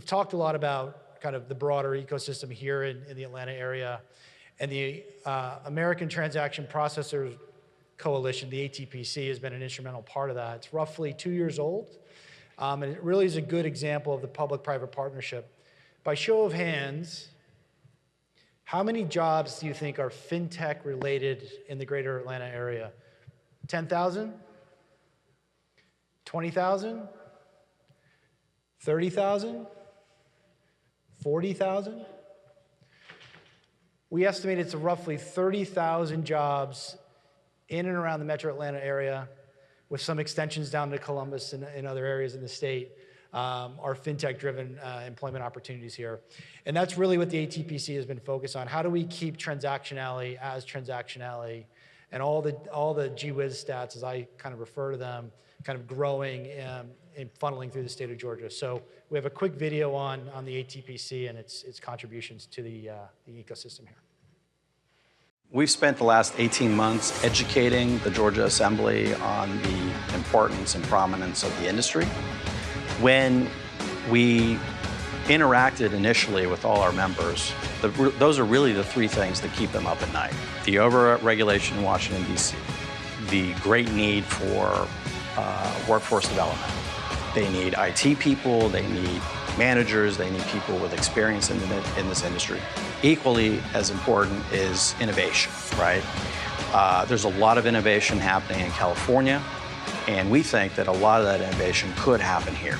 we've talked a lot about kind of the broader ecosystem here in the Atlanta area, and the American Transaction Processors Coalition, the ATPC, has been an instrumental part of that. It's roughly 2 years old, and it really is a good example of the public-private partnership. By show of hands, how many jobs do you think are FinTech related in the greater Atlanta area? 10,000? 20,000? 30,000? 40,000? We estimate it's roughly 30,000 jobs in and around the metro Atlanta area, with some extensions down to Columbus and other areas in the state, are FinTech-driven employment opportunities here. And that's really what the ATPC has been focused on. How do we keep transactionality as transactionality, and all the gee whiz stats, as I kind of refer to them, kind of growing and funneling through the state of Georgia. So we have a quick video on the ATPC and its contributions to the ecosystem here. We've spent the last 18 months educating the Georgia Assembly on the importance and prominence of the industry. When we interacted initially with all our members, those are really the three things that keep them up at night. The over-regulation in Washington, D.C., the great need for workforce development. They need IT people, they need managers, they need people with experience in this industry. Equally as important is innovation, right? There's a lot of innovation happening in California, and we think that a lot of that innovation could happen here.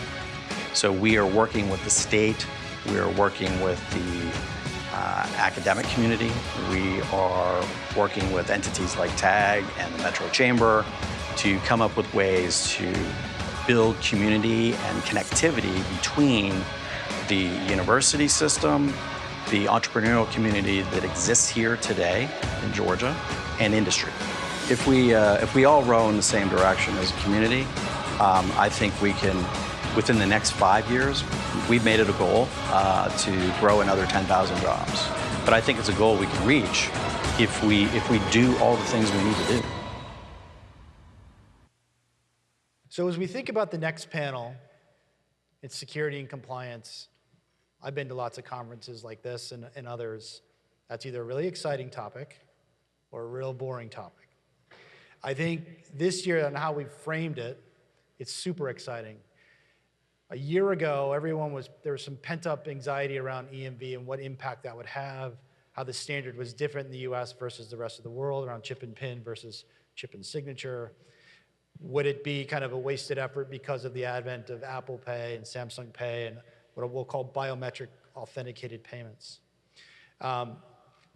So we are working with the state, we are working with the academic community, we are working with entities like TAG and the Metro Chamber to come up with ways to build community and connectivity between the university system, the entrepreneurial community that exists here today in Georgia, and industry. If we all row in the same direction as a community, I think we can, within the next 5 years, we've made it a goal to grow another 10,000 jobs. But I think it's a goal we can reach if we do all the things we need to do. So as we think about the next panel, it's security and compliance. I've been to lots of conferences like this and others. That's either a really exciting topic or a real boring topic. I think this year, and how we've framed it, it's super exciting. A year ago, there was some pent-up anxiety around EMV and what impact that would have, how the standard was different in the US versus the rest of the world, around chip and PIN versus chip and signature. Would it be kind of a wasted effort because of the advent of Apple Pay and Samsung Pay and what we'll call biometric authenticated payments? So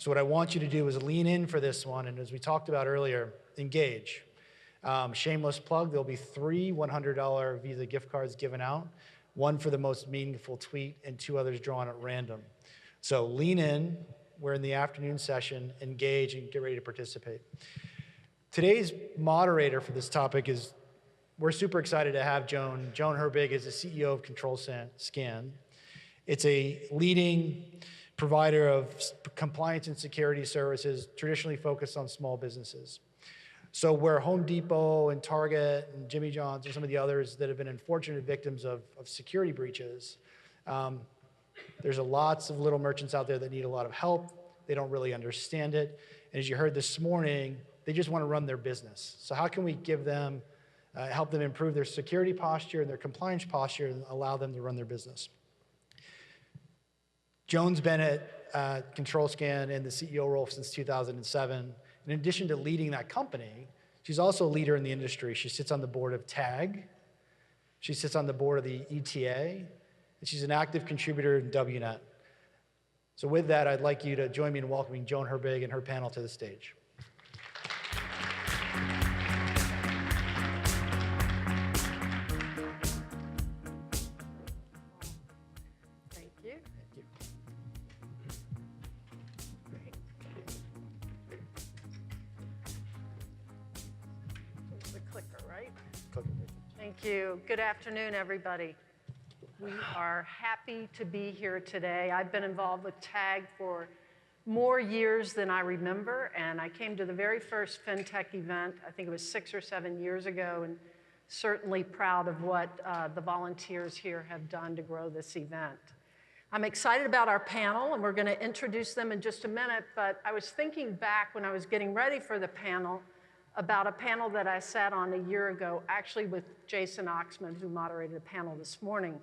what I want you to do is lean in for this one, and as we talked about earlier, engage. Shameless plug, there'll be 3 $100 Visa gift cards given out, one for the most meaningful tweet and 2 others drawn at random. So lean in, we're in the afternoon session, engage and get ready to participate. Today's moderator for this topic is, we're super excited to have Joan. Joan Herbig is the CEO of ControlScan. It's a leading provider of compliance and security services, traditionally focused on small businesses. So where Home Depot and Target and Jimmy John's and some of the others that have been unfortunate victims of security breaches, there's lots of little merchants out there that need a lot of help. They don't really understand it. And as you heard this morning, they just want to run their business. So how can we give them, help them improve their security posture and their compliance posture and allow them to run their business? Joan's been at ControlScan in the CEO role since 2007. In addition to leading that company, she's also a leader in the industry. She sits on the board of TAG. She sits on the board of the ETA. And she's an active contributor in WNet. So with that, I'd like you to join me in welcoming Joan Herbig and her panel to the stage. Thank you. Thank you. Great. It's the clicker, right? Thank you. Good afternoon, everybody. We are happy to be here today. I've been involved with TAG for more years than I remember, and I came to the very first FinTech event, I think it was 6 or 7 years ago, and certainly proud of what the volunteers here have done to grow this event. I'm excited about our panel, and we're going to introduce them in just a minute, but I was thinking back when I was getting ready for the panel about a panel that I sat on a year ago, actually with Jason Oxman, who moderated the panel this morning.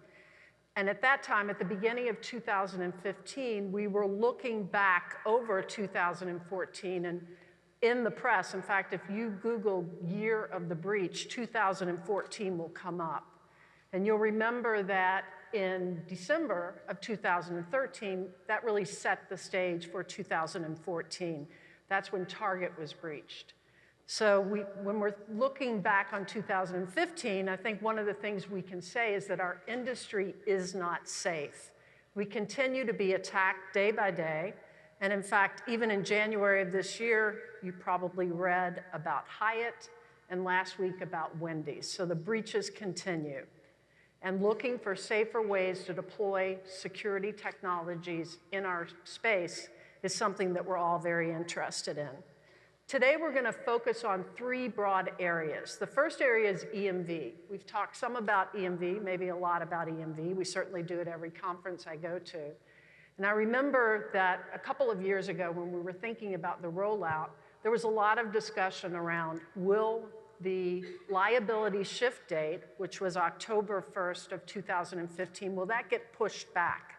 And at that time, at the beginning of 2015, we were looking back over 2014, and in the press, in fact, if you Google year of the breach, 2014 will come up. And you'll remember that in December of 2013, that really set the stage for 2014. That's when Target was breached. So when we're looking back on 2015, I think one of the things we can say is that our industry is not safe. We continue to be attacked day by day. And in fact, even in January of this year, you probably read about Hyatt and last week about Wendy's. So the breaches continue. And looking for safer ways to deploy security technologies in our space is something that we're all very interested in. Today, we're going to focus on three broad areas. The first area is EMV. We've talked some about EMV, maybe a lot about EMV. We certainly do at every conference I go to. And I remember that a couple of years ago when we were thinking about the rollout, there was a lot of discussion around will the liability shift date, which was October 1st of 2015, will that get pushed back?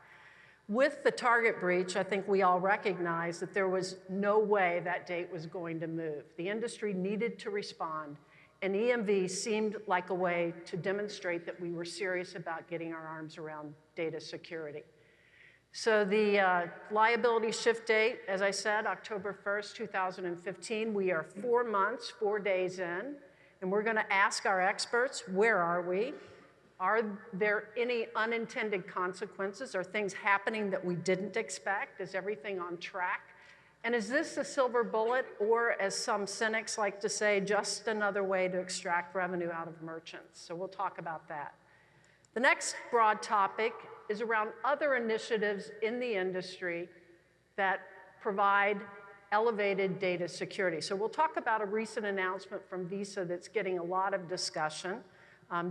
With the Target breach, I think we all recognize that there was no way that date was going to move. The industry needed to respond, and EMV seemed like a way to demonstrate that we were serious about getting our arms around data security. So the liability shift date, as I said, October 1st, 2015, we are 4 months, 4 days in, and we're gonna ask our experts, where are we? Are there any unintended consequences? Are things happening that we didn't expect? Is everything on track? And is this a silver bullet, or as some cynics like to say, just another way to extract revenue out of merchants? So we'll talk about that. The next broad topic is around other initiatives in the industry that provide elevated data security. So we'll talk about a recent announcement from Visa that's getting a lot of discussion.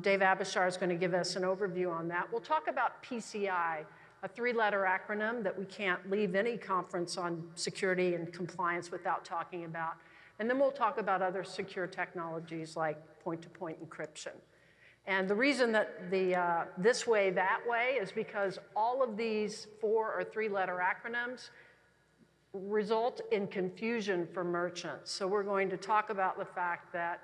Dave Abouchar is going to give us an overview on that. We'll talk about PCI, a three-letter acronym that we can't leave any conference on security and compliance without talking about. And then we'll talk about other secure technologies like point-to-point encryption. And the reason that the this way, that way is because all of these 4 or 3-letter acronyms result in confusion for merchants. So we're going to talk about the fact that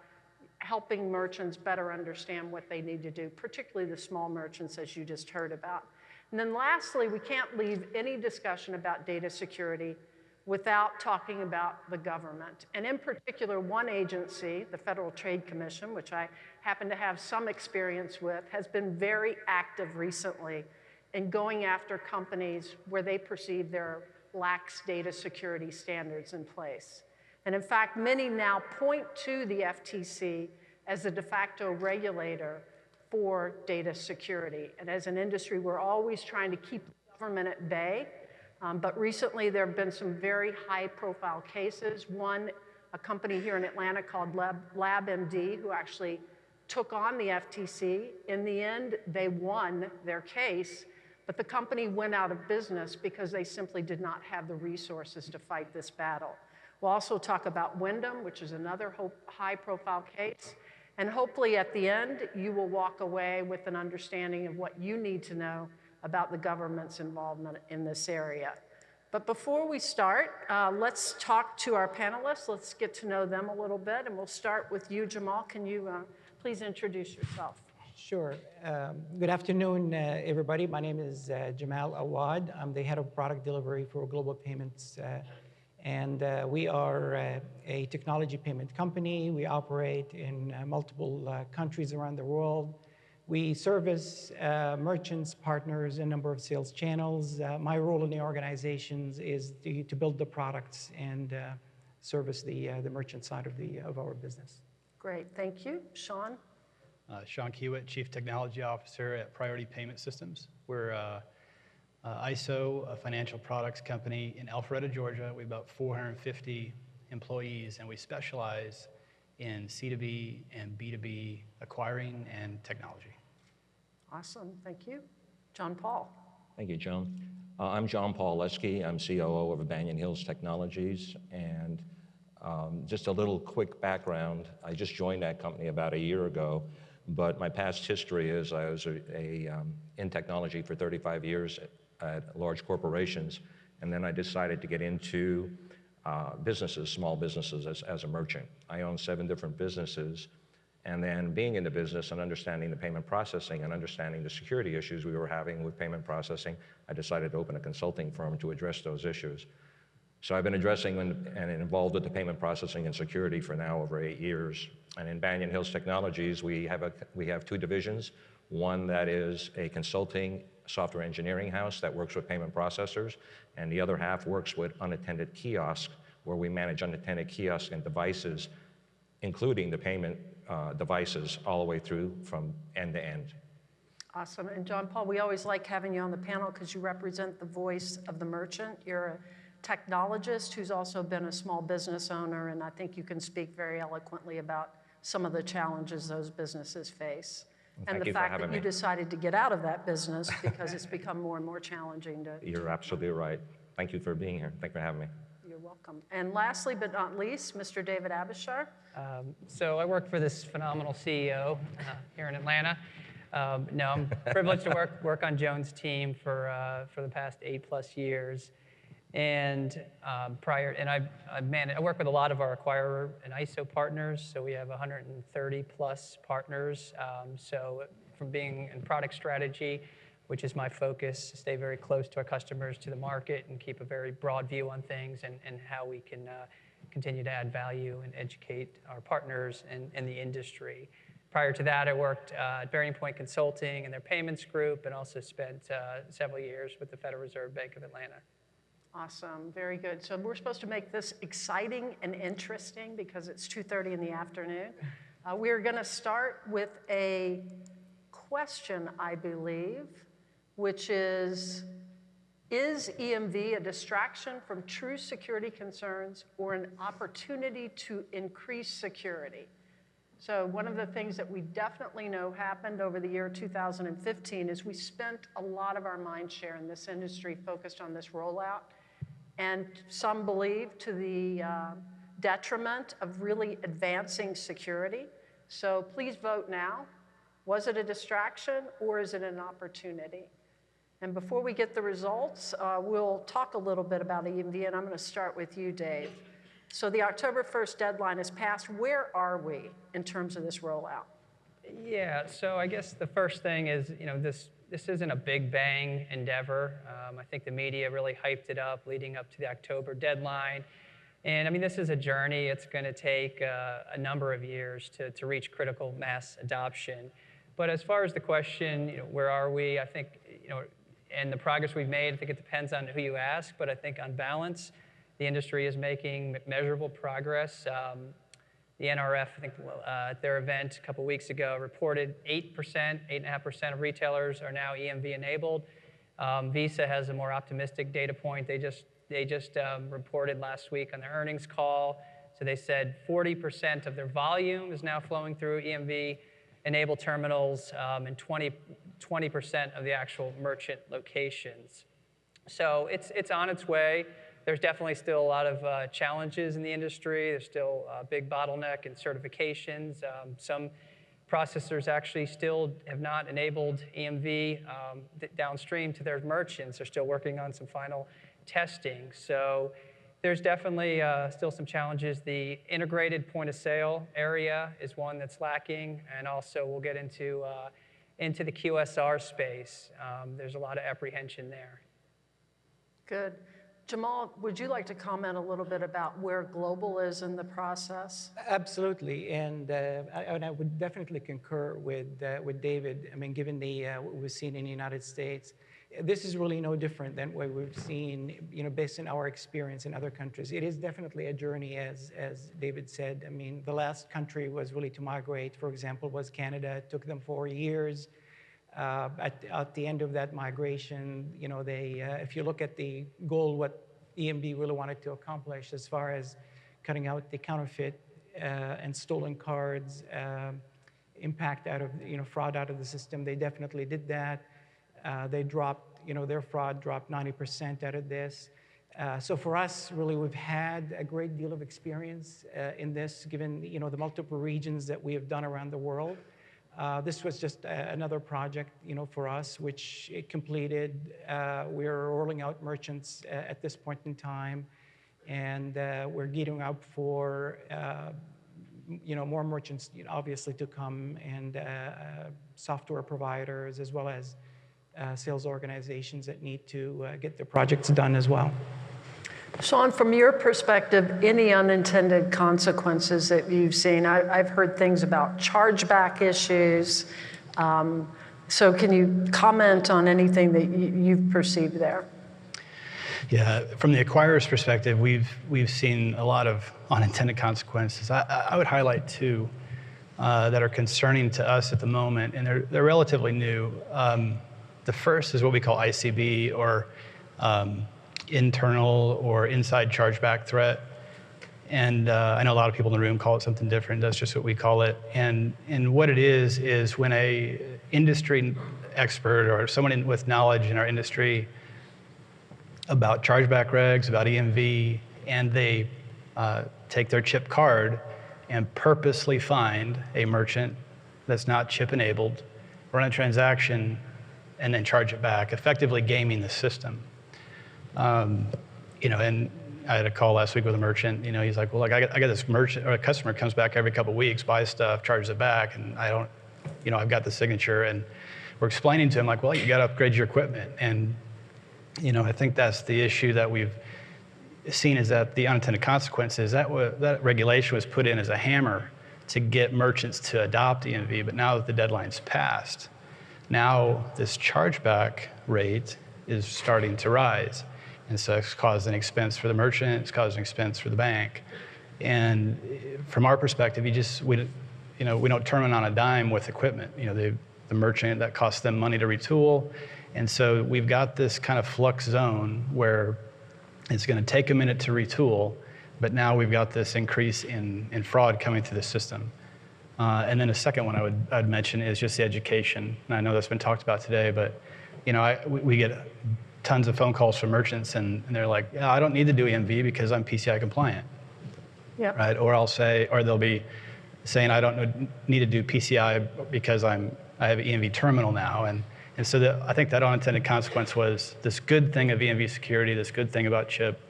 helping merchants better understand what they need to do, particularly the small merchants, as you just heard about. And then lastly, we can't leave any discussion about data security without talking about the government. And in particular, one agency, the Federal Trade Commission, which I happen to have some experience with, has been very active recently in going after companies where they perceive there are lax data security standards in place. And in fact, many now point to the FTC as the de facto regulator for data security. And as an industry, we're always trying to keep the government at bay. But recently, there have been some very high-profile cases. One, a company here in Atlanta called LabMD, who actually took on the FTC. In the end, they won their case, but the company went out of business because they simply did not have the resources to fight this battle. We'll also talk about Wyndham, which is another high-profile case. And hopefully at the end, you will walk away with an understanding of what you need to know about the government's involvement in this area. But before we start, let's talk to our panelists. Let's get to know them a little bit. And we'll start with you, Jamal. Can you please introduce yourself? Sure. Good afternoon, everybody. My name is Jamal Awad. I'm the head of product delivery for Global Payments. And we are a technology payment company. We operate in multiple countries around the world. We service merchants, partners, a number of sales channels. My role in the organizations is to build the products and service the merchant side of our business. Great, thank you. Sean? Sean Kiewiet, Chief Technology Officer at Priority Payment Systems. We're ISO, a financial products company in Alpharetta, Georgia. We have about 450 employees, and we specialize in C2B and B2B acquiring and technology. Awesome, thank you. Jonpaul. Thank you, Joan. I'm Jonpaul Leskie. I'm COO of Banyan Hills Technologies. And just a little quick background. I just joined that company about a year ago, but my past history is I was in technology for 35 years at large corporations, and then I decided to get into businesses, small businesses as a merchant. I own 7 different businesses, and then being in the business and understanding the payment processing and understanding the security issues we were having with payment processing, I decided to open a consulting firm to address those issues. So I've been addressing and involved with the payment processing and security for now over 8 years. And in Banyan Hills Technologies, we have 2 divisions. One that is a consulting software engineering house that works with payment processors, and the other half works with unattended kiosks, where we manage unattended kiosks and devices, including the payment devices all the way through from end to end. Awesome. And Jonpaul, we always like having you on the panel because you represent the voice of the merchant. You're a technologist who's also been a small business owner, and I think you can speak very eloquently about some of the challenges those businesses face. And the fact that you decided to get out of that business because it's become more and more challenging to... You're absolutely right. Thank you for being here. Thank you for having me. You're welcome. And lastly, but not least, Mr. David Abouchar. So I work for this phenomenal CEO here in Atlanta. No, I'm privileged to work on Joan's team for the past 8+ years. And I work with a lot of our acquirer and ISO partners. So we have 130+ partners. So from being in product strategy, which is my focus, stay very close to our customers, to the market, and keep a very broad view on things and how we can continue to add value and educate our partners and the industry. Prior to that, I worked at Variant Point Consulting and their payments group, and also spent several years with the Federal Reserve Bank of Atlanta. Awesome, very good. So we're supposed to make this exciting and interesting because it's 2:30 in the afternoon. We're gonna start with a question, I believe, which is EMV a distraction from true security concerns or an opportunity to increase security? So one of the things that we definitely know happened over the year 2015 is we spent a lot of our mind share in this industry focused on this rollout, and some believe to the detriment of really advancing security. So please vote now. Was it a distraction or is it an opportunity? And before we get the results, we'll talk a little bit about EMV, and I'm going to start with you, Dave. So the October 1st deadline is passed. Where are we in terms of this rollout? Yeah, so I guess the first thing is, this isn't a big bang endeavor. I think the media really hyped it up leading up to the October deadline. And I mean, this is a journey. It's going to take a number of years to reach critical mass adoption. But as far as the question, where are we? I think, and the progress we've made, I think it depends on who you ask. But I think on balance, the industry is making measurable progress. The NRF, I think, at their event a couple weeks ago, reported 8.5% of retailers are now EMV enabled. Visa has a more optimistic data point. They just reported last week on their earnings call. So they said 40% of their volume is now flowing through EMV-enabled terminals, and 20% of the actual merchant locations. So it's on its way. There's definitely still a lot of challenges in the industry. There's still a big bottleneck in certifications. Some processors actually still have not enabled EMV downstream to their merchants. They're still working on some final testing. So there's definitely still some challenges. The integrated point of sale area is one that's lacking, and also we'll get into the QSR space. There's a lot of apprehension there. Good. Jamal, would you like to comment a little bit about where global is in the process? Absolutely, and I would definitely concur with David. I mean, given what we've seen in the United States, this is really no different than what we've seen, based on our experience in other countries. It is definitely a journey, as David said. I mean, the last country was really to migrate, for example, was Canada. It took them 4 years. At the end of that migration, if you look at the goal, what EMV really wanted to accomplish as far as cutting out the counterfeit and stolen cards, impact out of, fraud out of the system, they definitely did that. They dropped their fraud dropped 90% out of this. So for us, really, we've had a great deal of experience in this, given the multiple regions that we have done around the world. This was just another project, for us, which it completed. We're rolling out merchants at this point in time, and we're gearing up for more merchants, obviously, to come, and software providers, as well as sales organizations that need to get their projects done as well. Sean, from your perspective, any unintended consequences that you've seen? I've heard things about chargeback issues. So can you comment on anything that you've perceived there? Yeah, from the acquirer's perspective, we've seen a lot of unintended consequences. I would highlight two that are concerning to us at the moment, and they're relatively new. The first is what we call ICB, or internal or inside chargeback threat. And I know a lot of people in the room call it something different. That's just what we call it. And what it is when a industry expert or someone with knowledge in our industry about chargeback regs, about EMV, and they take their chip card and purposely find a merchant that's not chip enabled, run a transaction, and then charge it back, effectively gaming the system. And I had a call last week with a merchant. He's like, well, I got this merchant, or a customer comes back every couple of weeks, buys stuff, charges it back, and I don't, I've got the signature, and we're explaining to him, like, well, you got to upgrade your equipment. And I think that's the issue that we've seen, is that the unintended consequences, that regulation was put in as a hammer to get merchants to adopt EMV, but now that the deadline's passed, now this chargeback rate is starting to rise. And so it's causing expense for the merchant, it's causing expense for the bank. And from our perspective, we don't turn on a dime with equipment. The merchant, that costs them money to retool. And so we've got this kind of flux zone where it's going to take a minute to retool, but now we've got this increase in fraud coming through the system. And then the second one I'd mention is just the education. And I know that's been talked about today, but we get tons of phone calls from merchants, and they're like, yeah, I don't need to do EMV because I'm PCI compliant. Yep. Right? Or they'll be saying, I don't need to do PCI because I have an EMV terminal now. And so I think that unintended consequence was this good thing of EMV security, this good thing about chip,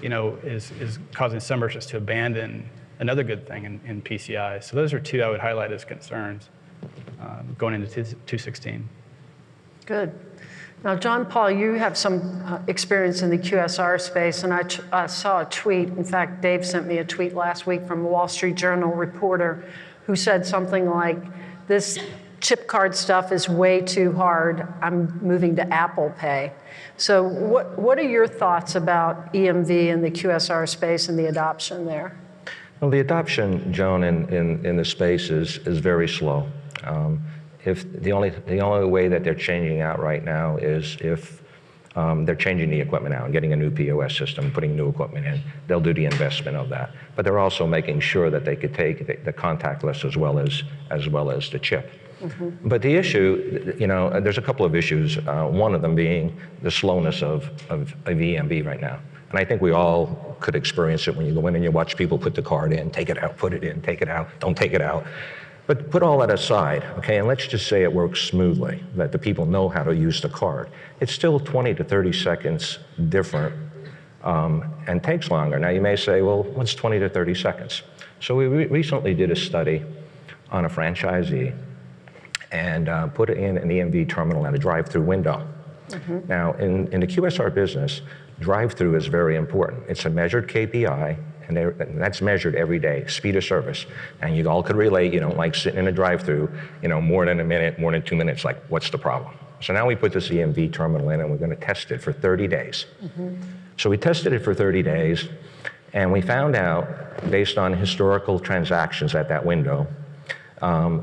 is causing some merchants to abandon another good thing in PCI. So those are two I would highlight as concerns going into 216. Good. Now, Jonpaul, you have some experience in the QSR space, and I saw a tweet. In fact, Dave sent me a tweet last week from a Wall Street Journal reporter who said something like, this chip card stuff is way too hard. I'm moving to Apple Pay. So what are your thoughts about EMV in the QSR space and the adoption there? Well, the adoption, Joan, in the space is very slow. If the only way that they're changing out right now is if they're changing the equipment out and getting a new POS system, putting new equipment in, they'll do the investment of that. But they're also making sure that they could take the contactless as well as the chip. Mm-hmm. But the issue, there's a couple of issues. One of them being the slowness of EMV right now. And I think we all could experience it when you go in and you watch people put the card in, take it out, put it in, take it out, don't take it out. But put all that aside, okay, and let's just say it works smoothly, that the people know how to use the card. It's still 20 to 30 seconds different and takes longer. Now you may say, well, what's 20 to 30 seconds? So we recently did a study on a franchisee and put in an EMV terminal at a drive-through window. Mm-hmm. Now in the QSR business, drive-through is very important. It's a measured KPI, and that's measured every day, speed of service. And you all could relate, you don't like sitting in a drive-through, more than a minute, more than 2 minutes, like, what's the problem? So now we put this EMV terminal in, and we're going to test it for 30 days. Mm-hmm. So we tested it for 30 days, and we found out, based on historical transactions at that window,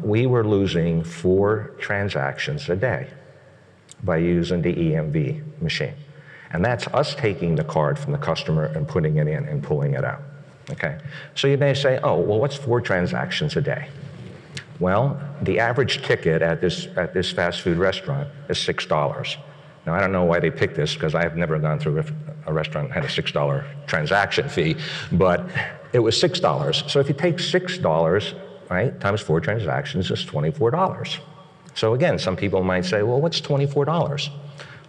we were losing 4 transactions a day by using the EMV machine. And that's us taking the card from the customer and putting it in and pulling it out. Okay, so you may say, oh, well, what's 4 transactions a day? Well, the average ticket at this fast food restaurant is $6. Now, I don't know why they picked this, because I have never gone through a restaurant that had a $6 transaction fee, but it was $6. So if you take $6, right, times 4 transactions is $24. So again, some people might say, well, what's $24?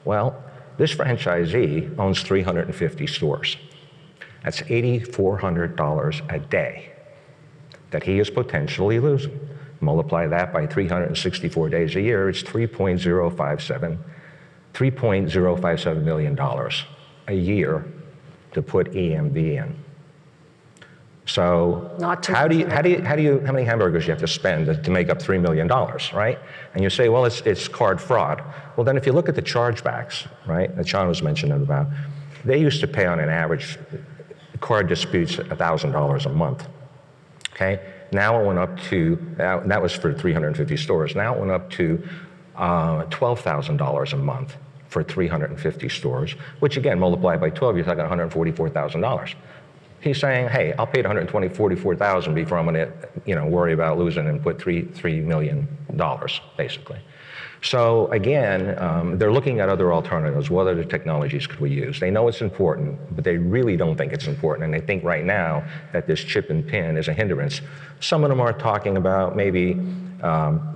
Well, this franchisee owns 350 stores. That's $8,400 a day that he is potentially losing. Multiply that by 364 days a year, it's $3.057 million a year to put EMV in. So how many hamburgers you have to spend to make up $3 million, right? And you say, well, it's card fraud. Well, then if you look at the chargebacks, right, that Sean was mentioning about, they used to pay on an average card disputes $1,000 a month, okay? Now it went up to, that was for 350 stores. Now it went up to $12,000 a month for 350 stores, which again, multiplied by 12, you're talking $144,000. He's saying, hey, I'll pay $144,000 before I'm gonna, worry about losing and put $3 million, basically. So again, they're looking at other alternatives. What other technologies could we use? They know it's important, but they really don't think it's important. And they think right now that this chip and pin is a hindrance. Some of them are talking about maybe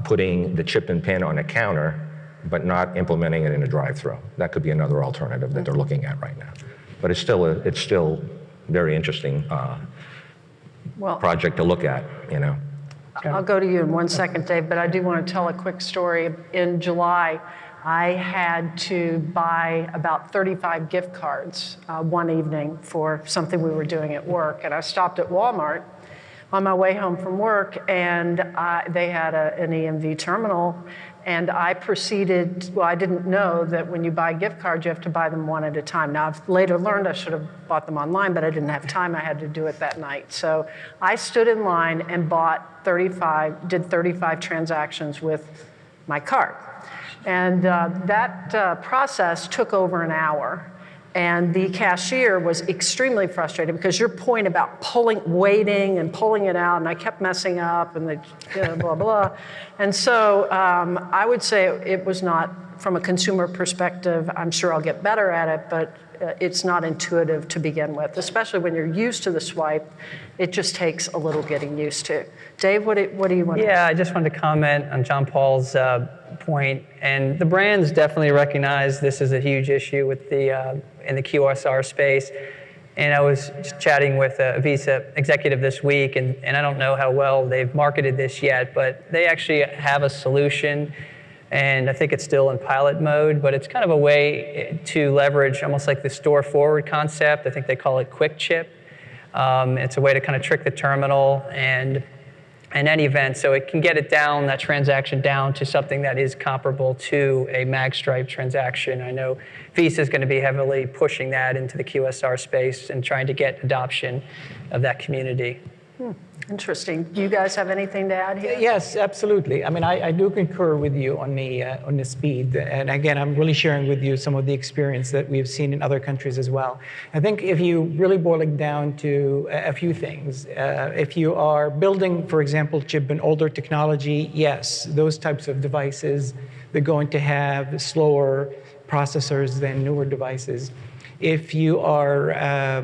putting the chip and pin on a counter, but not implementing it in a drive-through. That could be another alternative that they're looking at right now. But it's still very interesting project to look at, I'll go to you in 1 second, Dave, but I do want to tell a quick story. In July, I had to buy about 35 gift cards one evening for something we were doing at work. And I stopped at Walmart on my way home from work, and they had an EMV terminal. And I proceeded, well, I didn't know that when you buy gift cards, you have to buy them one at a time. Now, I've later learned I should have bought them online, but I didn't have time. I had to do it that night. So I stood in line and did 35 transactions with my card. And that process took over an hour. And the cashier was extremely frustrated because your point about waiting and pulling it out, and I kept messing up and blah, blah. And so I would say it was not, from a consumer perspective, I'm sure I'll get better at it, but it's not intuitive to begin with, especially when you're used to the swipe. It just takes a little getting used to. Dave, what do you want to I just wanted to comment on Jonpaul's point. And the brands definitely recognize this is a huge issue with in the QSR space. And I was just chatting with a Visa executive this week, and I don't know how well they've marketed this yet, but they actually have a solution. And I think it's still in pilot mode, but it's kind of a way to leverage almost like the store forward concept. I think they call it quick chip. It's a way to kind of trick the terminal and in any event, so it can get it down, that transaction down to something that is comparable to a magstripe transaction. I know Visa is going to be heavily pushing that into the QSR space and trying to get adoption of that community. Interesting. Do you guys have anything to add here? Yes, absolutely. I mean, I do concur with you on the speed. And again, I'm really sharing with you some of the experience that we've seen in other countries as well. I think if you really boil it down to a few things, if you are building, for example, chip and older technology, yes, those types of devices, they're going to have slower processors than newer devices. If you are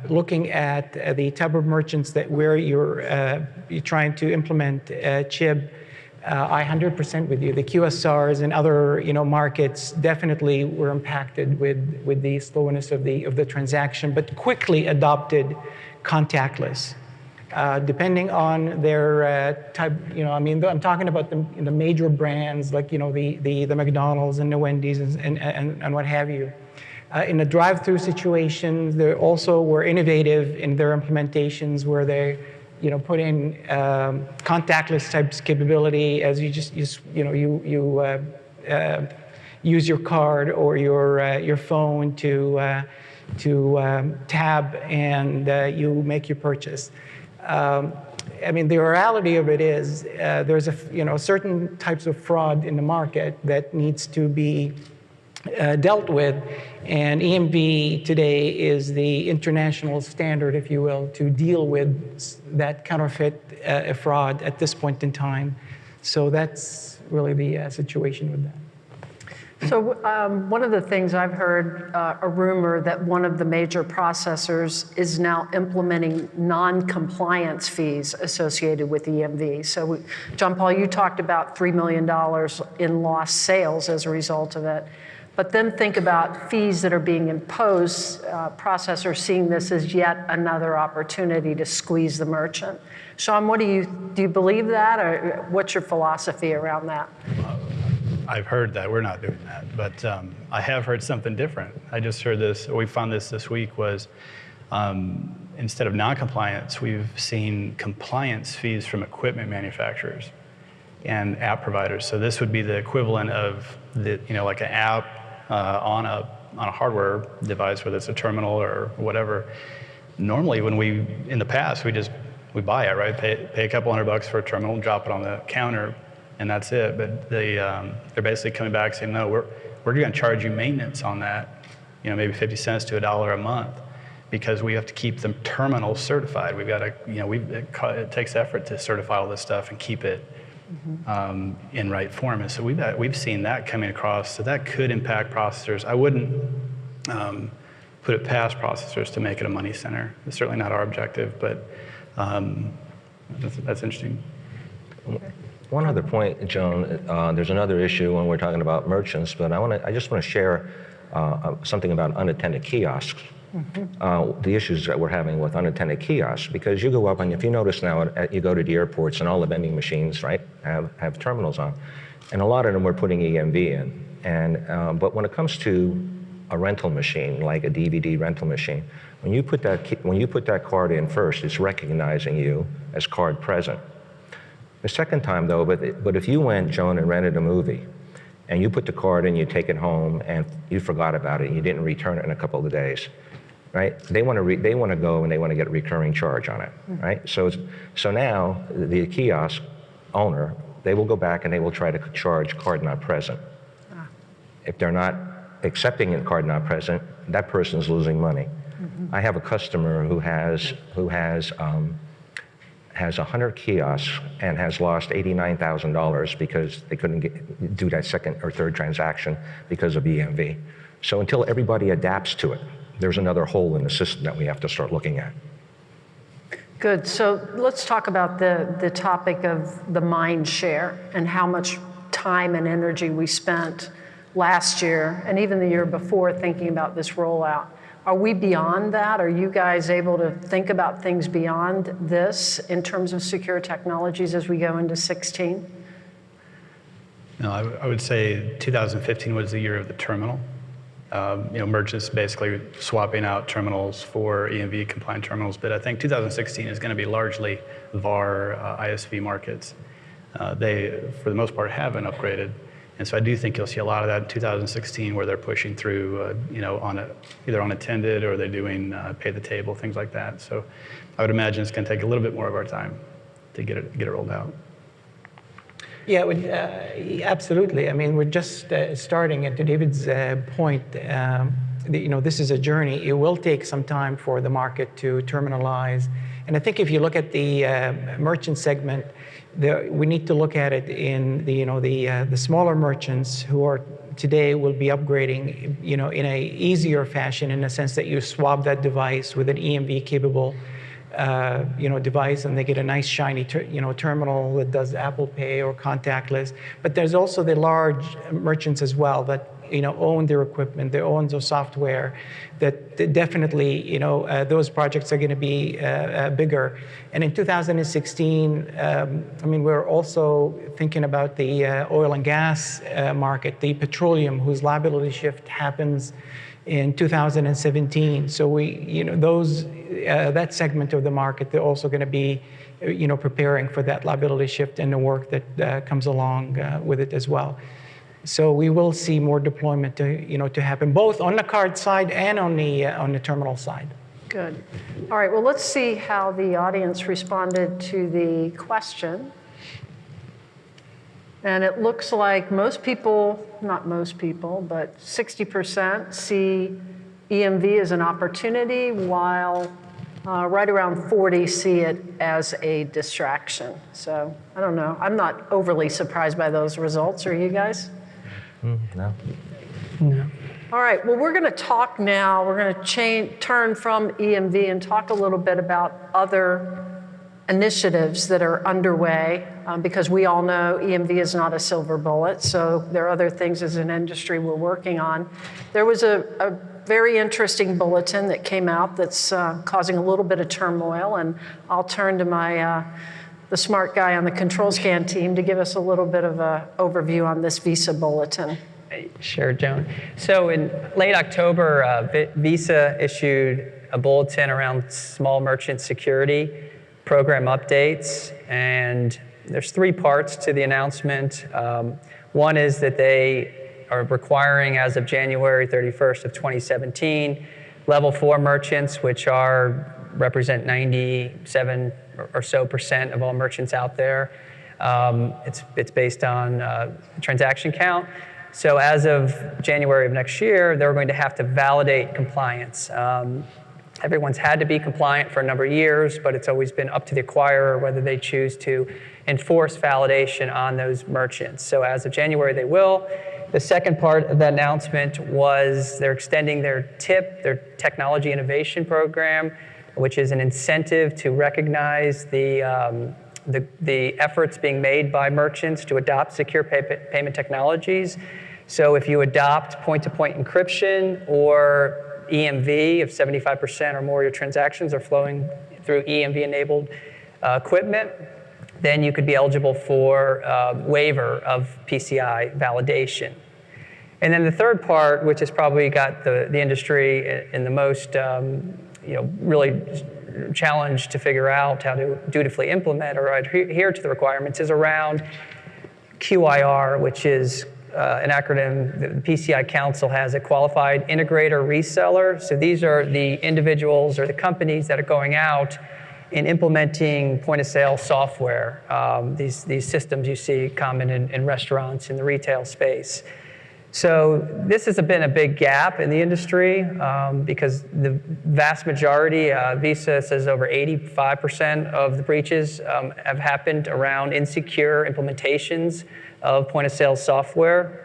looking at the type of merchants where you're trying to implement chip, I 100% with you. The QSRs and other markets definitely were impacted with the slowness of the transaction, but quickly adopted contactless. Depending on their type, I mean, I'm talking about the major brands like the McDonald's and the Wendy's and what have you. In the drive-through situations, they also were innovative in their implementations where they, put in contactless types capability as you just use your card or your phone to tab and you make your purchase. I mean, the reality of it is there's certain types of fraud in the market that needs to be dealt with, and EMV today is the international standard, if you will, to deal with that counterfeit fraud at this point in time. So that's really the situation with that. So one of the things I've heard, a rumor that one of the major processors is now implementing non-compliance fees associated with EMV. So Jonpaul, you talked about $3 million in lost sales as a result of it. But then think about fees that are being imposed, processors seeing this as yet another opportunity to squeeze the merchant. Sean, do you believe that, or what's your philosophy around that? I've heard that. We're not doing that. But I have heard something different. I just heard this, we found this week, was instead of non-compliance, we've seen compliance fees from equipment manufacturers and app providers. So this would be the equivalent of like an app on a hardware device, whether it's a terminal or whatever. Normally, in the past, we buy it, right? Pay a couple $100 for a terminal, drop it on the counter, and that's it. But they're basically coming back saying, no, we're going to charge you maintenance on that, maybe 50 cents to $1 a month, because we have to keep the terminal certified. We've got to, it takes effort to certify all this stuff and keep it in right form. And so we've seen that coming across. So that could impact processors. I wouldn't put it past processors to make it a money center. It's certainly not our objective, but that's interesting. One other point, Joan, there's another issue when we're talking about merchants, but I just want to share something about unattended kiosks. The issues that we're having with unattended kiosks, because you go up and if you notice now, you go to the airports and all the vending machines, right, have terminals on, and a lot of them are putting EMV in. But when it comes to a rental machine, like a DVD rental machine, when you put that card in first, it's recognizing you as card present. The second time, though, but if you went, Joan, and rented a movie, and you put the card in, you take it home, and you forgot about it, and you didn't return it in a couple of days, right? They want to go and they want to get a recurring charge on it, right? So now the kiosk owner, they will go back and they will try to charge card not present. If they're not accepting a card not present, that person's losing money. I have a customer who has 100 kiosks and has lost $89,000 because they couldn't do that second or third transaction because of EMV. So until everybody adapts to it, there's another hole in the system that we have to start looking at. Good. So let's talk about the topic of the mind share and how much time and energy we spent last year and even the year before thinking about this rollout. Are we beyond that? Are you guys able to think about things beyond this in terms of secure technologies as we go into 16? No, I would say 2015 was the year of the terminal. Merchants basically swapping out terminals for EMV compliant terminals, but I think 2016 is going to be largely VAR ISV markets. They, for the most part, haven't upgraded. And so I do think you'll see a lot of that in 2016 where they're pushing through, either unattended or they're doing pay the table, things like that. So I would imagine it's going to take a little bit more of our time to get it rolled out. Yeah, absolutely. I mean, we're just starting. And to David's point, this is a journey. It will take some time for the market to terminalize. And I think if you look at the merchant segment, we need to look at it in the smaller merchants who are today will be upgrading, in a easier fashion, in the sense that you swap that device with an EMV capable, device, and they get a nice shiny, terminal that does Apple Pay or contactless. But there's also the large merchants as well that own their equipment, they own their software. That definitely, those projects are going to be bigger. And in 2016, we're also thinking about the oil and gas market, the petroleum, whose liability shift happens in 2017. So that segment of the market, they're also going to be, preparing for that liability shift and the work that comes along with it as well. So we will see more deployment to happen both on the card side and on the terminal side. Good. All right. Well, let's see how the audience responded to the question. And it looks like most people, not most people, but 60% see EMV as an opportunity, while right around 40 see it as a distraction. So I don't know. I'm not overly surprised by those results. Are you guys? No. No. All right, well, we're going to talk now. We're going to turn from EMV and talk a little bit about other initiatives that are underway, because we all know EMV is not a silver bullet, so there are other things as an industry we're working on. There was a very interesting bulletin that came out that's causing a little bit of turmoil, and I'll turn to the smart guy on the ControlScan team to give us a little bit of an overview on this Visa bulletin. Sure, Joan. So in late October, Visa issued a bulletin around small merchant security program updates, and there's 3 parts to the announcement. One is that they are requiring, as of January 31st of 2017, level 4 merchants, which represent 97% or so of all merchants out there. It's based on transaction count. So as of January of next year, they're going to have to validate compliance. Everyone's had to be compliant for a number of years, but it's always been up to the acquirer whether they choose to enforce validation on those merchants. So as of January, they will. The second part of that announcement was they're extending their TIP, their Technology Innovation Program, which is an incentive to recognize the efforts being made by merchants to adopt secure payment technologies. So if you adopt point-to-point encryption or EMV, if 75% or more of your transactions are flowing through EMV-enabled equipment, then you could be eligible for waiver of PCI validation. And then the third part, which has probably got the industry in the most really challenged to figure out how to dutifully implement or adhere to the requirements, is around QIR, which is an acronym that the PCI Council has, a qualified integrator reseller. So these are the individuals or the companies that are going out and implementing point-of-sale software, these systems you see common in restaurants, in the retail space. So this has been a big gap in the industry because the vast majority, Visa says over 85% of the breaches have happened around insecure implementations of point-of-sale software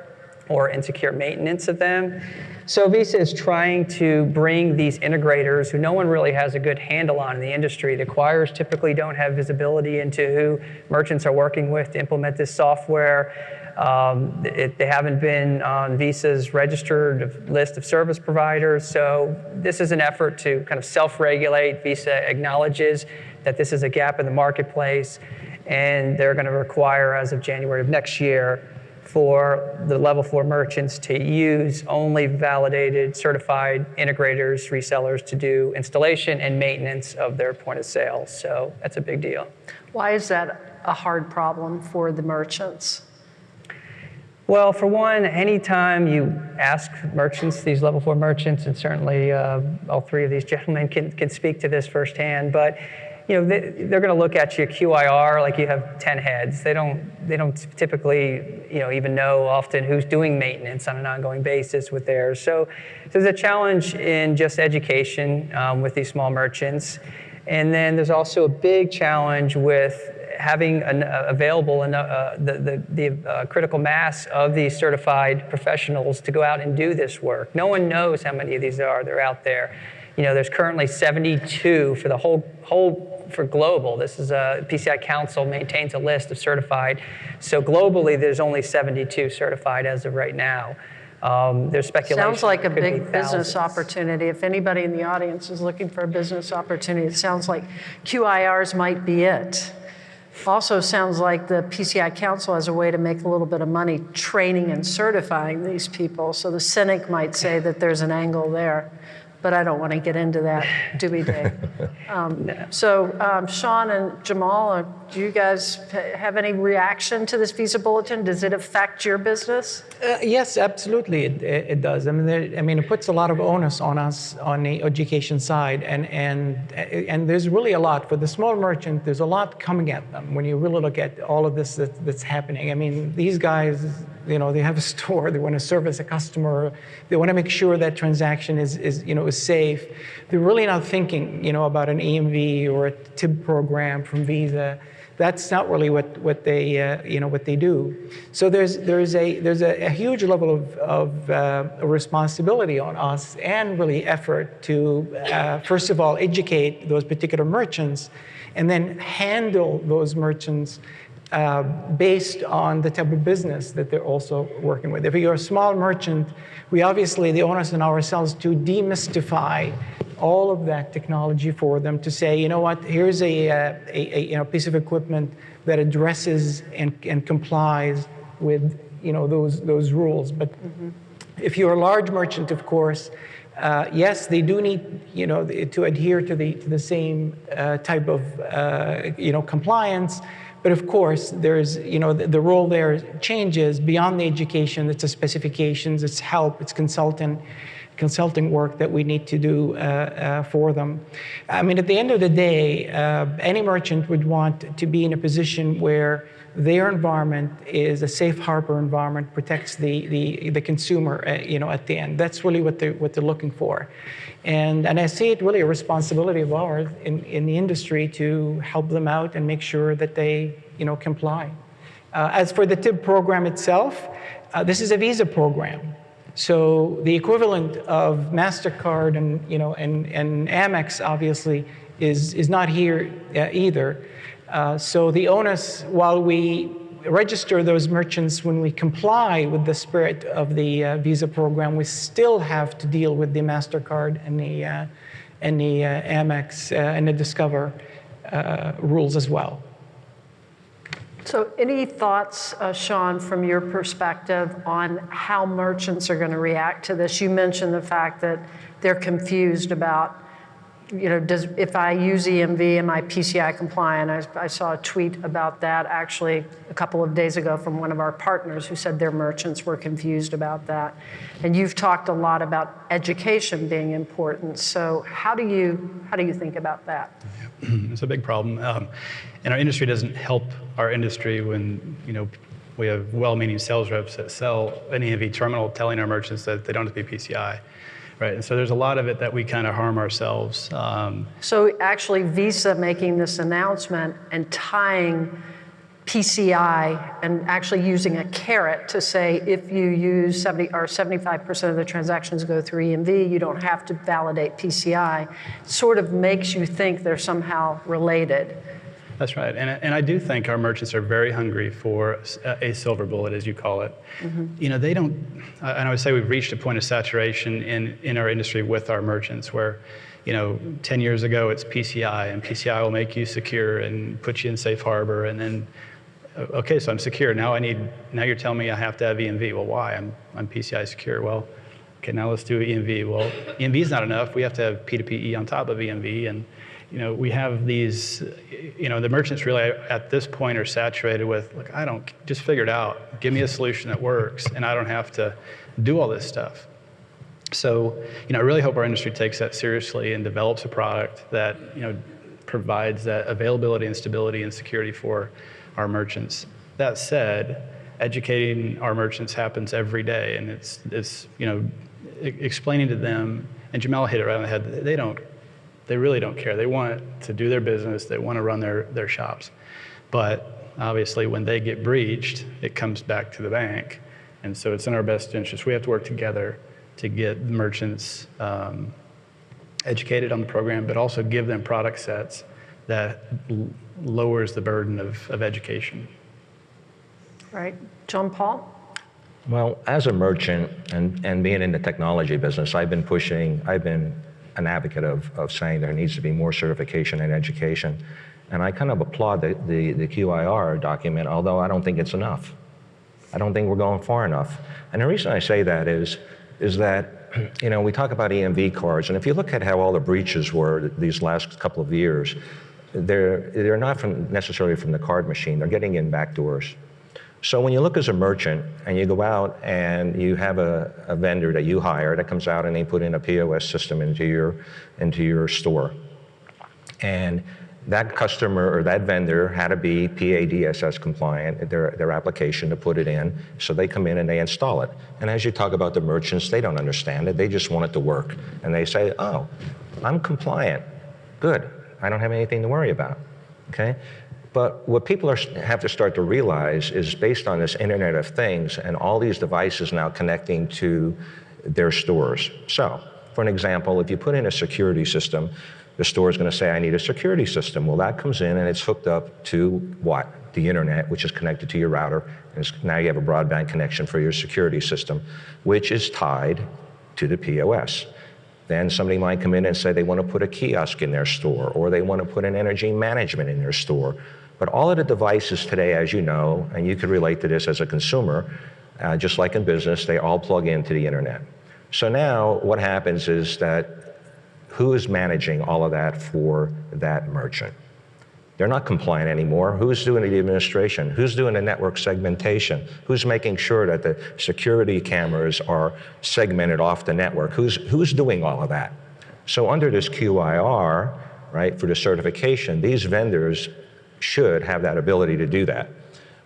or insecure maintenance of them. So Visa is trying to bring these integrators who no one really has a good handle on in the industry. The acquirers typically don't have visibility into who merchants are working with to implement this software. They haven't been on Visa's registered list of service providers. So this is an effort to kind of self-regulate. Visa acknowledges that this is a gap in the marketplace, and they're going to require, as of January of next year, for the level 4 merchants to use only validated, certified integrators, resellers to do installation and maintenance of their point of sale. So that's a big deal. Why is that a hard problem for the merchants? Well, for one, anytime you ask merchants, these level 4 merchants, and certainly all 3 of these gentlemen can speak to this firsthand, but they're going to look at your QIR like you have 10 heads. They don't typically even know often who's doing maintenance on an ongoing basis with theirs. So there's a challenge in just education with these small merchants, and then there's also a big challenge with having available the critical mass of these certified professionals to go out and do this work. No one knows how many of these they're out there. There's currently 72 for the for global. This is a PCI Council maintains a list of certified. So globally, there's only 72 certified as of right now. There's speculation. Sounds like a big business opportunity. If anybody in the audience is looking for a business opportunity, it sounds like QIRs might be it. Also sounds like the PCI Council has a way to make a little bit of money training and certifying these people. So the cynic might say that there's an angle there, but I don't want to get into that, do we, Dave? Sean and Jamal, do you guys have any reaction to this Visa bulletin? Does it affect your business? Yes, absolutely, it does. It puts a lot of onus on us on the education side, and there's really a lot for the small merchant. There's a lot coming at them when you really look at all of this that's happening. These guys, they have a store. They want to service a customer. They want to make sure that transaction is safe. They're really not thinking, about an EMV or a TIB program from Visa. That's not really what they do. So there's a huge level of responsibility on us and really effort to first of all educate those particular merchants, and then handle those merchants based on the type of business that they're also working with. If you're a small merchant, we obviously, the onus on ourselves to demystify all of that technology for them, to say, you know what, here's a piece of equipment that addresses and complies with those rules. But if you're a large merchant, of course, yes, they do need to adhere to the same type of compliance. But of course, there's the role there changes beyond the education. It's the specifications, it's help, it's consulting work that we need to do for them. I mean, at the end of the day, any merchant would want to be in a position where their environment is a safe harbor environment, protects the consumer, at the end. That's really what they're looking for. And I see it really a responsibility of ours in the industry to help them out and make sure that they, comply. As for the TIB program itself, this is a visa program. So the equivalent of MasterCard and Amex obviously is not here either. So the onus, while we register those merchants when we comply with the spirit of the visa program, we still have to deal with the MasterCard and the Amex and the Discover rules as well. So any thoughts, Sean, from your perspective on how merchants are going to react to this? You mentioned the fact that they're confused about, if I use EMV, am I PCI compliant? I saw a tweet about that actually a couple of days ago from one of our partners who said their merchants were confused about that. And you've talked a lot about education being important. So how do you think about that? It's a big problem. And our industry doesn't help our industry when, we have well-meaning sales reps that sell an EMV terminal telling our merchants that they don't have to be PCI. Right, and so there's a lot of it that we kind of harm ourselves. So actually Visa making this announcement and tying PCI and actually using a carrot to say if you use 75% of the transactions go through EMV, you don't have to validate PCI, sort of makes you think they're somehow related. That's right, and I do think our merchants are very hungry for a silver bullet, as you call it. Mm-hmm. They don't, and I would say we've reached a point of saturation in our industry with our merchants where, 10 years ago it's PCI, and PCI will make you secure and put you in safe harbor, and then, okay, so I'm secure. Now you're telling me I have to have EMV. Well, why? I'm PCI secure. Well, okay, now let's do EMV. Well, EMV is not enough. We have to have P2PE on top of EMV, and we have these, the merchants really at this point are saturated with, look, just figure it out. Give me a solution that works, and I don't have to do all this stuff. So, I really hope our industry takes that seriously and develops a product that, provides that availability and stability and security for our merchants. That said, educating our merchants happens every day, and it's explaining to them, and Jamal hit it right on the head, they really don't care. They want to do their business. They want to run their shops. But obviously, when they get breached, it comes back to the bank. And so it's in our best interest. We have to work together to get merchants educated on the program, but also give them product sets that lowers the burden of education. Right. Jonpaul? Well, as a merchant and being in the technology business, I've been an advocate of saying there needs to be more certification and education. And I kind of applaud the QIR document, although I don't think it's enough. I don't think we're going far enough. And the reason I say that is that, we talk about EMV cards, and if you look at how all the breaches were these last couple of years, they're not necessarily from the card machine, they're getting in back doors. So when you look as a merchant and you go out and you have a vendor that you hire that comes out and they put in a POS system into your store, and that customer or that vendor had to be PADSS compliant, their application to put it in, so they come in and they install it. And as you talk about the merchants, they don't understand it, they just want it to work. And they say, oh, I'm compliant, good, I don't have anything to worry about, okay? But what people have to start to realize is based on this Internet of Things and all these devices now connecting to their stores. So, for an example, if you put in a security system, the store is going to say, I need a security system. Well, that comes in and it's hooked up to what? The internet, which is connected to your router. And now you have a broadband connection for your security system, which is tied to the POS. Then somebody might come in and say they want to put a kiosk in their store, or they want to put an energy management in their store. But all of the devices today, as you know, and you could relate to this as a consumer, just like in business, they all plug into the internet. So now what happens is that who is managing all of that for that merchant? They're not compliant anymore. Who's doing the administration? Who's doing the network segmentation? Who's making sure that the security cameras are segmented off the network? Who's doing all of that? So under this QIR, right, for the certification, these vendors should have that ability to do that.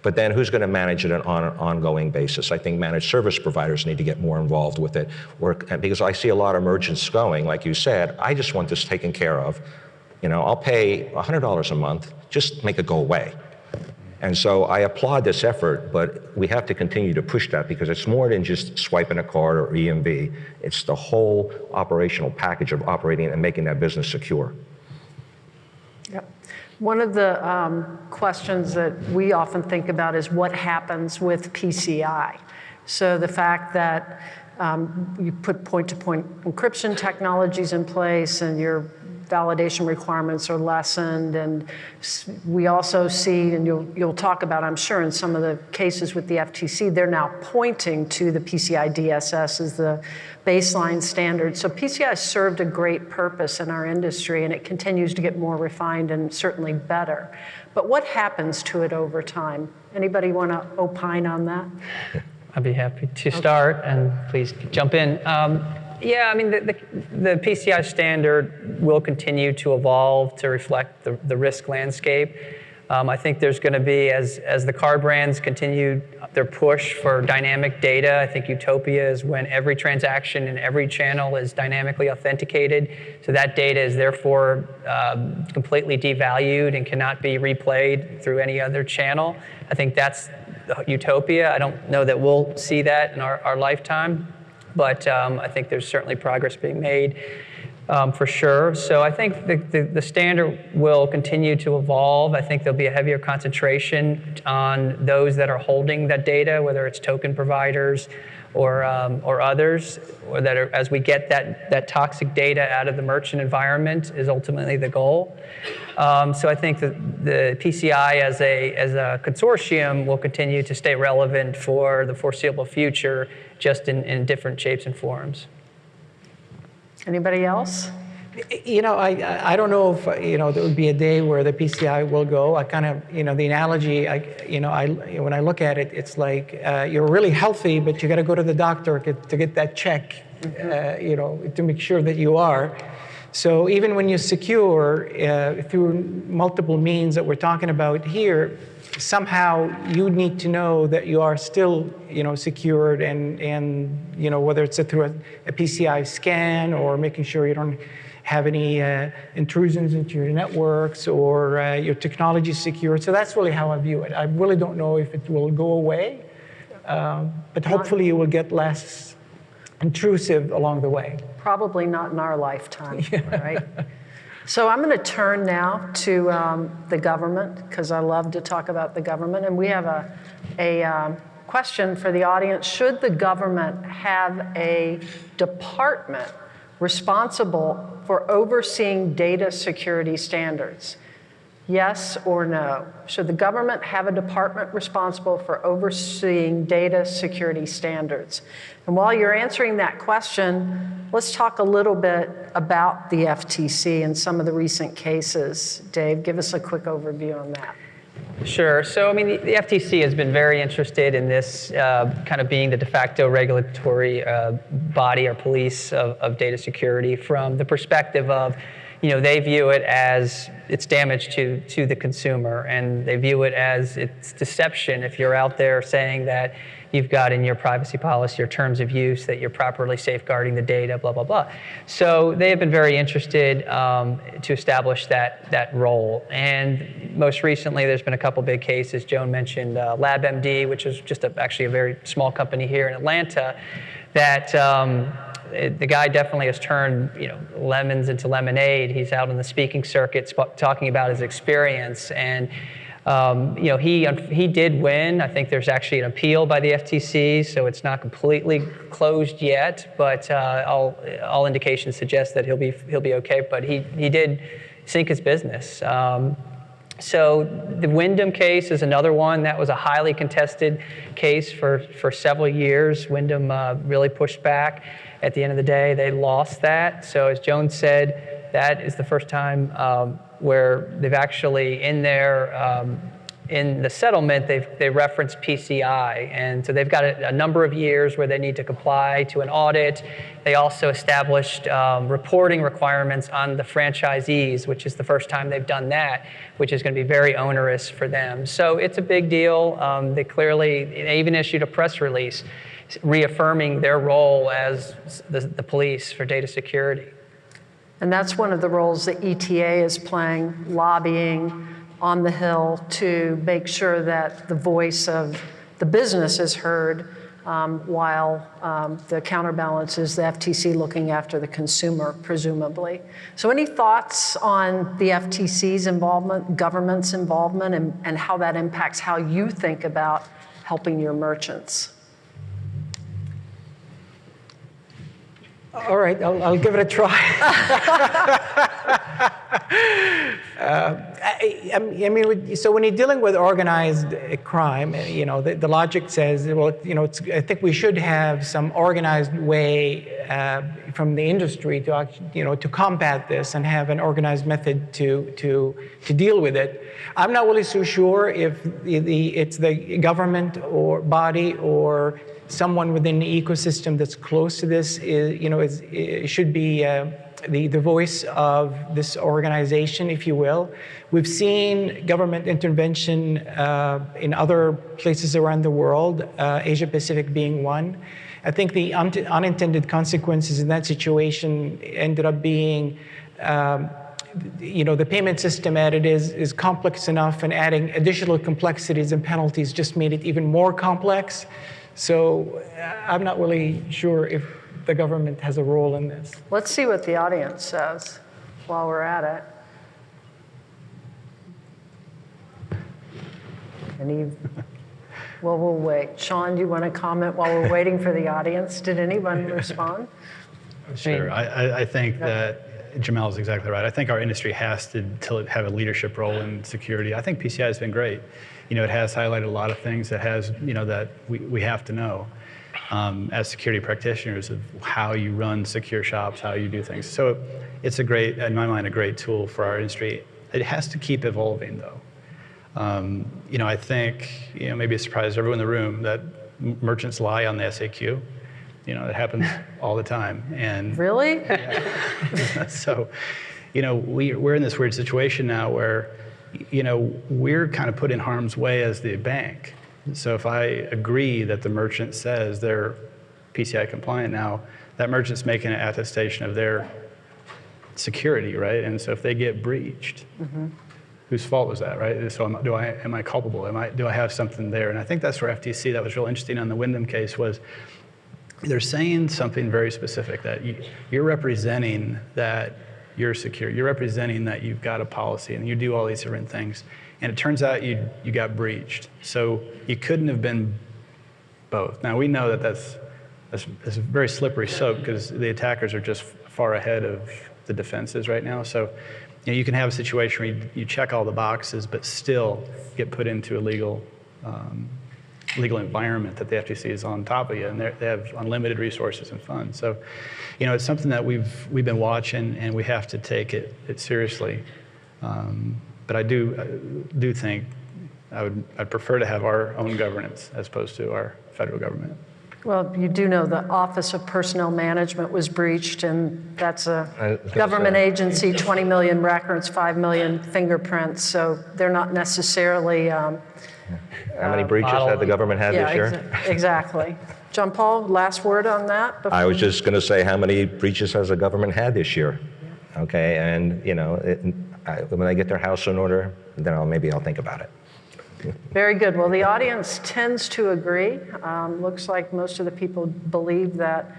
But then who's going to manage it on an ongoing basis? I think managed service providers need to get more involved with it. Because I see a lot of merchants going, like you said, I just want this taken care of. You know, I'll pay $100 a month, just make it go away. And so I applaud this effort, but we have to continue to push that because it's more than just swiping a card or EMV. It's the whole operational package of operating and making that business secure. Yep. One of the questions that we often think about is what happens with PCI. So the fact that you put point-to-point encryption technologies in place and your validation requirements are lessened, and we also see, and you'll talk about, I'm sure, in some of the cases with the FTC, they're now pointing to the PCI DSS as the baseline standard. So PCI served a great purpose in our industry, and it continues to get more refined and certainly better. But what happens to it over time? Anybody want to opine on that? I'd be happy to start, and please jump in. Yeah, I mean, the PCI standard will continue to evolve to reflect the risk landscape. I think there's going to be, as the car brands continue their push for dynamic data, I think utopia is when every transaction in every channel is dynamically authenticated. So that data is therefore completely devalued and cannot be replayed through any other channel. I think that's utopia. I don't know that we'll see that in our lifetime, but I think there's certainly progress being made. For sure. So I think the standard will continue to evolve. I think there'll be a heavier concentration on those that are holding that data, whether it's token providers or others, or that are, as we get that toxic data out of the merchant environment is ultimately the goal. So I think that the PCI as a consortium will continue to stay relevant for the foreseeable future, just in different shapes and forms. Anybody else? You know, I don't know if, you know, there would be a day where the PCI will go. I kind of, you know, the analogy, when I look at it, it's like you're really healthy, but you got to go to the doctor to get that check, you know, to make sure that you are. So even when you secure through multiple means that we're talking about here, somehow you need to know that you are still, you know, secured, and you know, whether it's through a PCI scan or making sure you don't have any intrusions into your networks, or your technology is secure. So that's really how I view it. I really don't know if it will go away, but hopefully it will get less intrusive along the way. Probably not in our lifetime, right? So I'm going to turn now to the government, because I love to talk about the government. And we have a question for the audience. Should the government have a department responsible for overseeing data security standards? Yes or no? Should the government have a department responsible for overseeing data security standards? And while you're answering that question, let's talk a little bit about the FTC and some of the recent cases. Dave, give us a quick overview on that. Sure. So, I mean, the FTC has been very interested in this kind of being the de facto regulatory body or police of data security from the perspective of, you know, they view it as it's damage to the consumer, and they view it as it's deception if you're out there saying that you've got in your privacy policy or terms of use that you're properly safeguarding the data, blah, blah, blah. So they have been very interested to establish that role. And most recently, there's been a couple big cases. Joan mentioned LabMD, which is just actually a very small company here in Atlanta, that the guy definitely has turned lemons into lemonade. He's out on the speaking circuit talking about his experience, and he did win. I think there's actually an appeal by the FTC, so it's not completely closed yet. But all indications suggest that he'll be okay. But he did sink his business. So the Wyndham case is another one. That was a highly contested case for several years. Wyndham really pushed back. At the end of the day, they lost that. So as Joan said, that is the first time where they've actually, in the settlement, they referenced PCI. And so they've got a number of years where they need to comply to an audit. They also established reporting requirements on the franchisees, which is the first time they've done that, which is going to be very onerous for them. So it's a big deal. They even issued a press release reaffirming their role as the police for data security. And that's one of the roles that ETA is playing, lobbying on the Hill to make sure that the voice of the business is heard, while the counterbalance is the FTC looking after the consumer, presumably. So any thoughts on the FTC's involvement, government's involvement, and how that impacts how you think about helping your merchants? All right, I'll give it a try. I mean, so when you're dealing with organized crime, the logic says, well, I think we should have some organized way from the industry to to combat this and have an organized method to deal with it. I'm not really so sure if it's the government or body or someone within the ecosystem that's close to this should be the voice of this organization, if you will. We've seen government intervention in other places around the world, Asia Pacific being one. I think the unintended consequences in that situation ended up being the payment system as it is complex enough, and adding additional complexities and penalties just made it even more complex. So I'm not really sure if the government has a role in this. Let's see what the audience says while we're at it. Well, we'll wait. Sean, do you want to comment while we're waiting for the audience? Did anyone respond? Sure. I think that Jamal is exactly right. I think our industry has to have a leadership role in security. I think PCI has been great. It has highlighted a lot of things that that we have to know as security practitioners of how you run secure shops, how you do things. So it's in my mind, a great tool for our industry. It has to keep evolving, though. I think, maybe a surprise to everyone in the room that merchants lie on the SAQ. It happens all the time. And really? Yeah. So, we're in this weird situation now where we're kind of put in harm's way as the bank. So if I agree that the merchant says they're PCI compliant now, that merchant's making an attestation of their security, right? And so if they get breached, whose fault was that, right? So am I culpable? Do I have something there? And I think that's where FTC, that was real interesting on the Wyndham case, was they're saying something very specific, that you're representing that you're secure. You're representing that you've got a policy and you do all these different things. And it turns out you got breached. So you couldn't have been both. Now we know that that's a very slippery slope because the attackers are just far ahead of the defenses right now. So you can have a situation where you check all the boxes but still get put into a legal environment that the FTC is on top of you, and they have unlimited resources and funds. So, it's something that we've been watching, and we have to take it seriously. But I do think I'd prefer to have our own governance as opposed to our federal government. Well, you do know the Office of Personnel Management was breached, and that's a government agency, 20 million records, 5 million fingerprints. So they're not necessarily How many breaches had the government had this year? Exactly. Jonpaul, last word on that? I was just going to say, how many breaches has the government had this year? Okay, and when they get their house in order, then maybe I'll think about it. Very good. Well, the audience tends to agree. Looks like most of the people believe that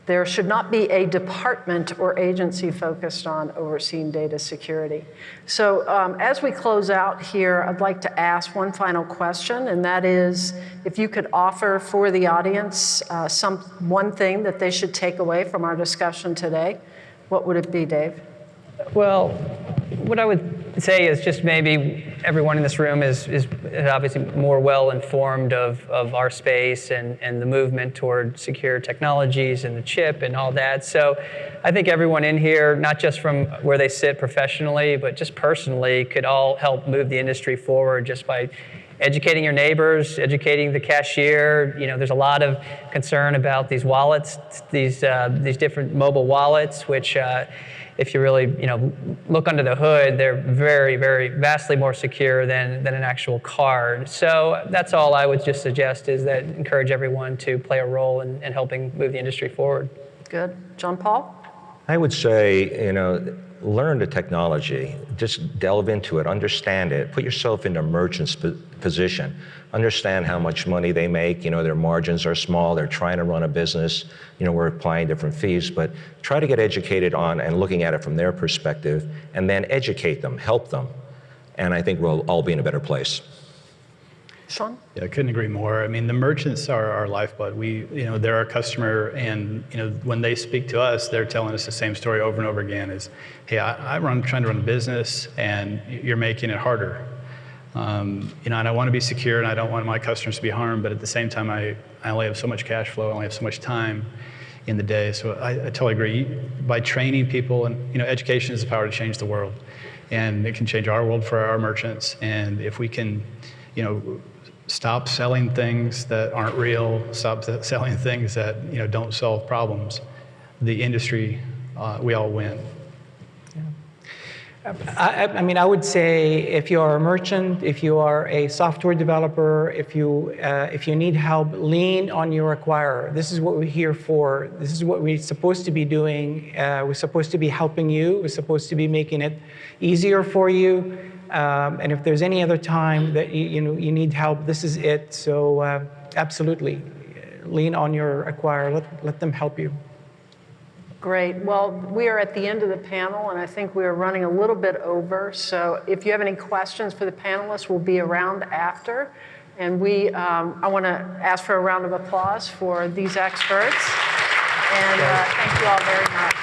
there should not be a department or agency focused on overseeing data security. So as we close out here, I'd like to ask one final question, and that is if you could offer for the audience one thing that they should take away from our discussion today, what would it be, Dave? Well, what I would say is just maybe everyone in this room is obviously more well informed of our space and the movement toward secure technologies and the chip and all that. So I think everyone in here, not just from where they sit professionally, but just personally, could all help move the industry forward just by educating your neighbors, educating the cashier. There's a lot of concern about these wallets, these different mobile wallets, which if you really look under the hood, they're very, very vastly more secure than an actual card. So that's all I would just suggest, is that encourage everyone to play a role in helping move the industry forward. Good. Jonpaul? I would say, learn the technology, just delve into it, understand it, put yourself in a merchant's position, understand how much money they make. Their margins are small, they're trying to run a business, we're applying different fees, but try to get educated on and looking at it from their perspective, and then educate them, help them, and I think we'll all be in a better place. Sean? Yeah, I couldn't agree more. I mean, the merchants are our lifeblood. They're our customer, and when they speak to us, they're telling us the same story over and over again: is, hey, I'm trying to run a business, and you're making it harder. And I want to be secure, and I don't want my customers to be harmed, but at the same time, I only have so much cash flow, I only have so much time in the day. So I totally agree. By training people, and education is the power to change the world, and it can change our world for our merchants. And if we can, stop selling things that aren't real, stop selling things that don't solve problems, the industry, we all win. I would say if you are a merchant, if you are a software developer, if you need help, lean on your acquirer. This is what we're here for. This is what we're supposed to be doing. We're supposed to be helping you. We're supposed to be making it easier for you. And if there's any other time that you need help, this is it. So absolutely, lean on your acquirer. Let them help you. Great. Well, we are at the end of the panel, and I think we are running a little bit over. So if you have any questions for the panelists, we'll be around after. And I want to ask for a round of applause for these experts. And thank you all very much.